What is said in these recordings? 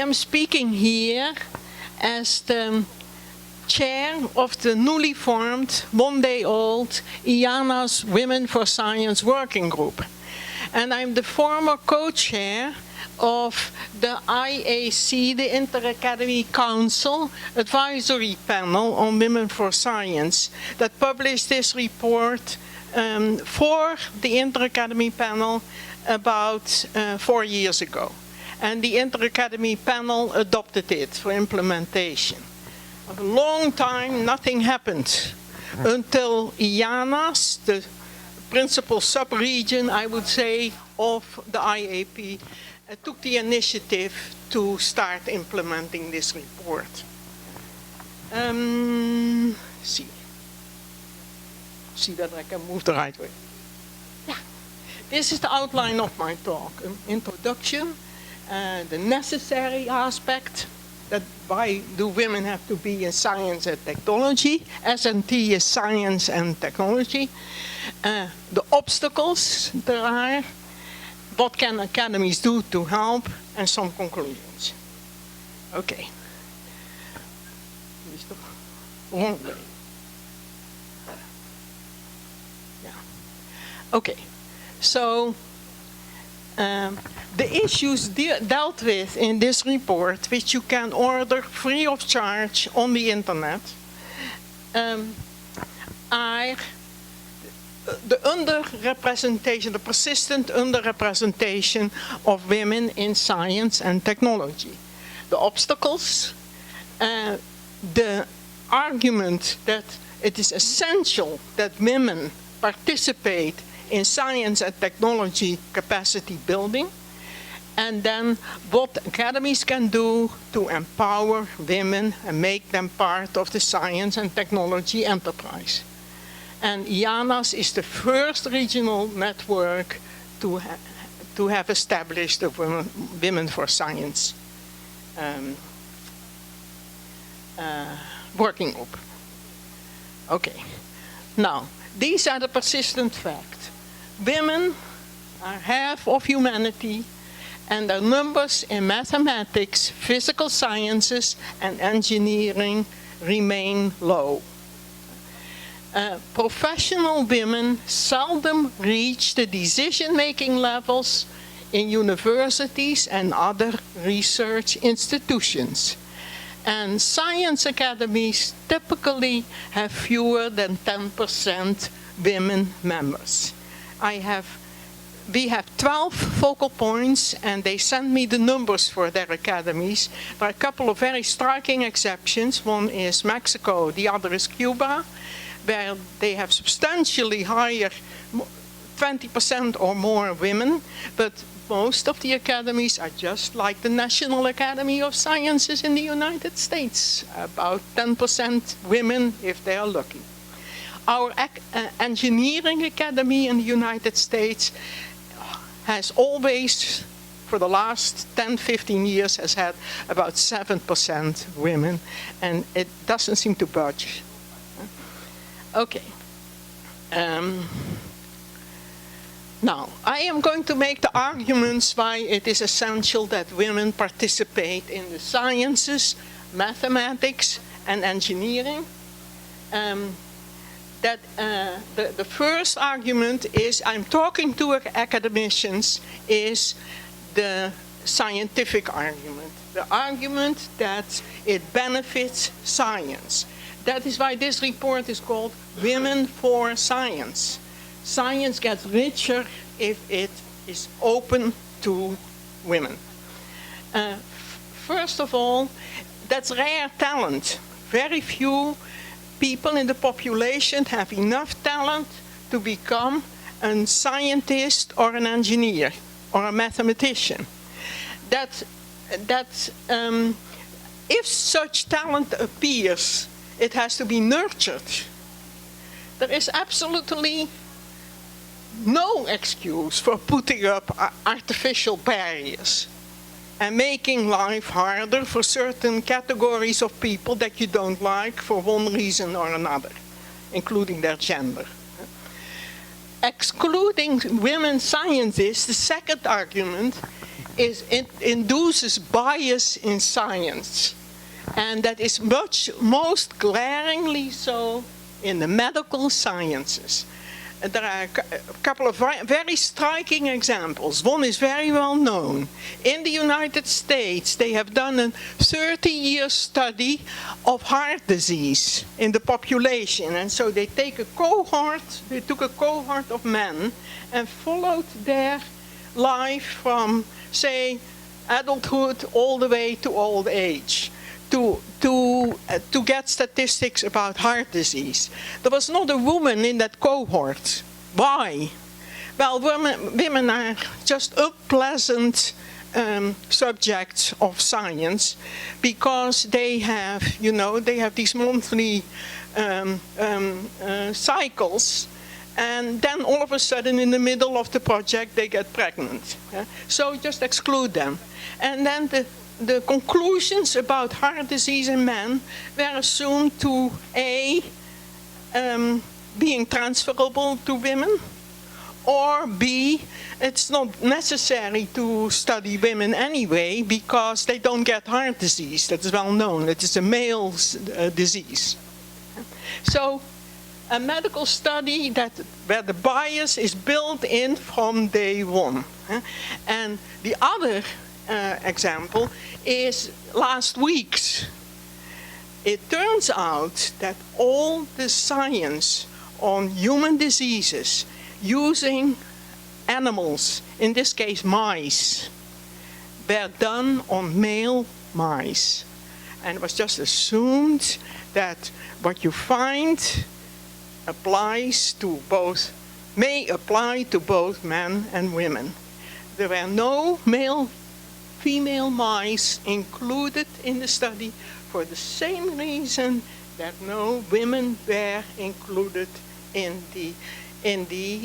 am speaking here as the chair of the newly formed, one-day-old IANA's Women for Science Working Group. And I'm the former co-chair of the IAC, the Inter-Academy Council Advisory Panel on Women for Science, that published this report for the Inter-Academy panel about 4 years ago. And the Inter-Academy panel adopted it for implementation. For a long time, nothing happened until IANAS, the principal sub-region, I would say, of the IAP, took the initiative to start implementing this report. See that I can move the right way. Yeah. This is the outline of my talk. An introduction, the necessary aspect, that why do women have to be in science and technology? S&T is science and technology. The obstacles there are, what can academies do to help, and some conclusions. Okay. Wrong way. Yeah. Okay. So the issues dealt with in this report, which you can order free of charge on the internet, are the underrepresentation, the persistent underrepresentation of women in science and technology. The obstacles, the argument that it is essential that women participate in science and technology capacity building, and then what academies can do to empower women and make them part of the science and technology enterprise. And IANAS is the first regional network to have established the Women for Science working group. Okay, now these are the persistent facts. Women are half of humanity, and their numbers in mathematics, physical sciences, and engineering remain low. Professional women seldom reach the decision-making levels in universities and other research institutions. And science academies typically have fewer than 10% women members. We have 12 focal points, and they send me the numbers for their academies. There are a couple of very striking exceptions. One is Mexico, the other is Cuba, where they have substantially higher, 20% or more women, but most of the academies are just like the National Academy of Sciences in the United States, about 10% women if they are lucky. Our engineering academy in the United States has always, for the last 10, 15 years, has had about 7% women, and it doesn't seem to budge. Okay. Now, I am going to make the arguments why it is essential that women participate in the sciences, mathematics, and engineering. The first argument is, I'm talking to academicians, is the scientific argument. The argument that it benefits science. That is why this report is called Women for Science. Science gets richer if it is open to women. First of all, that's rare talent. Very few people in the population have enough talent to become a scientist or an engineer or a mathematician. If such talent appears, it has to be nurtured. There is absolutely no excuse for putting up artificial barriers and making life harder for certain categories of people that you don't like for one reason or another, including their gender. Excluding women scientists, the second argument, it induces bias in science. And that is most glaringly so in the medical sciences. There are a couple of very striking examples. One is very well known. In the United States, they have done a 30-year study of heart disease in the population. And so they took a cohort of men and followed their life from, say, adulthood all the way to old age to get statistics about heart disease. There was not a woman in that cohort. Why? Well, women are just unpleasant subjects of science because they have, they have these monthly cycles, and then all of a sudden in the middle of the project they get pregnant. So just exclude them. And then the conclusions about heart disease in men were assumed to being transferable to women, or B, it's not necessary to study women anyway because they don't get heart disease. That is well known. It is a male's disease. So a medical study where the bias is built in from day one. And the other example is last week's. It turns out that all the science on human diseases using animals, in this case mice, were done on male mice. And it was just assumed that what you find may apply to both men and women. There were no female mice included in the study for the same reason that no women were included in the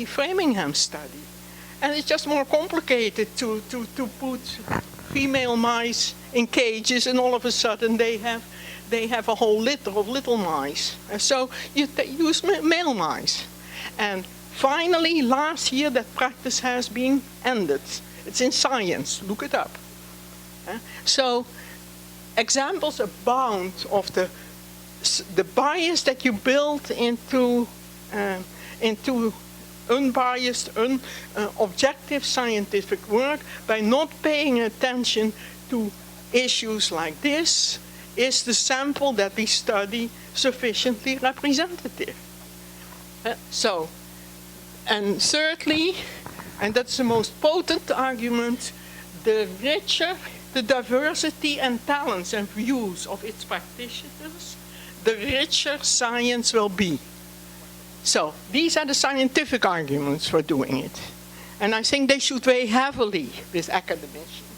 Framingham study. And it's just more complicated to put female mice in cages, and all of a sudden they have a whole litter of little mice. So you use male mice. And finally, last year, that practice has been ended. It's in Science. Look it up. So examples abound of the bias that you build into unbiased, objective scientific work by not paying attention to issues like this. Is the sample that we study sufficiently representative? And thirdly, and that's the most potent argument, the richer the diversity and talents and views of its practitioners, the richer science will be. So these are the scientific arguments for doing it. And I think they should weigh heavily with academicians.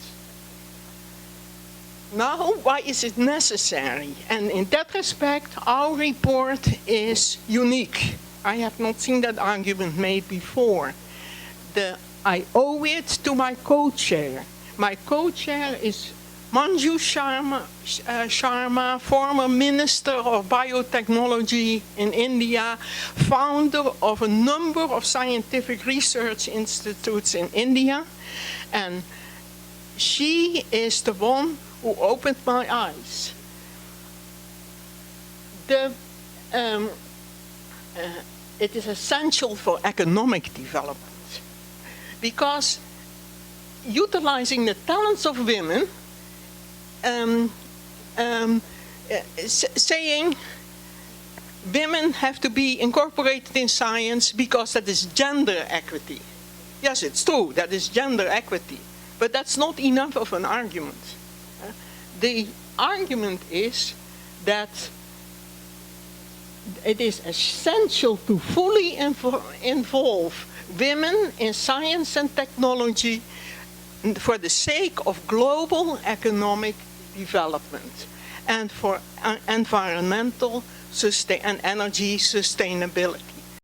Now, why is it necessary? And in that respect, our report is unique. I have not seen that argument made before. I owe it to my co-chair. My co-chair is Manju Sharma, former Minister of Biotechnology in India, founder of a number of scientific research institutes in India. And she is the one who opened my eyes. It is essential for economic development because utilizing the talents of women, saying women have to be incorporated in science because that is gender equity. Yes, it's true, that is gender equity, but that's not enough of an argument. The argument is that it is essential to fully involve women in science and technology for the sake of global economic development and for environmental and energy sustainability.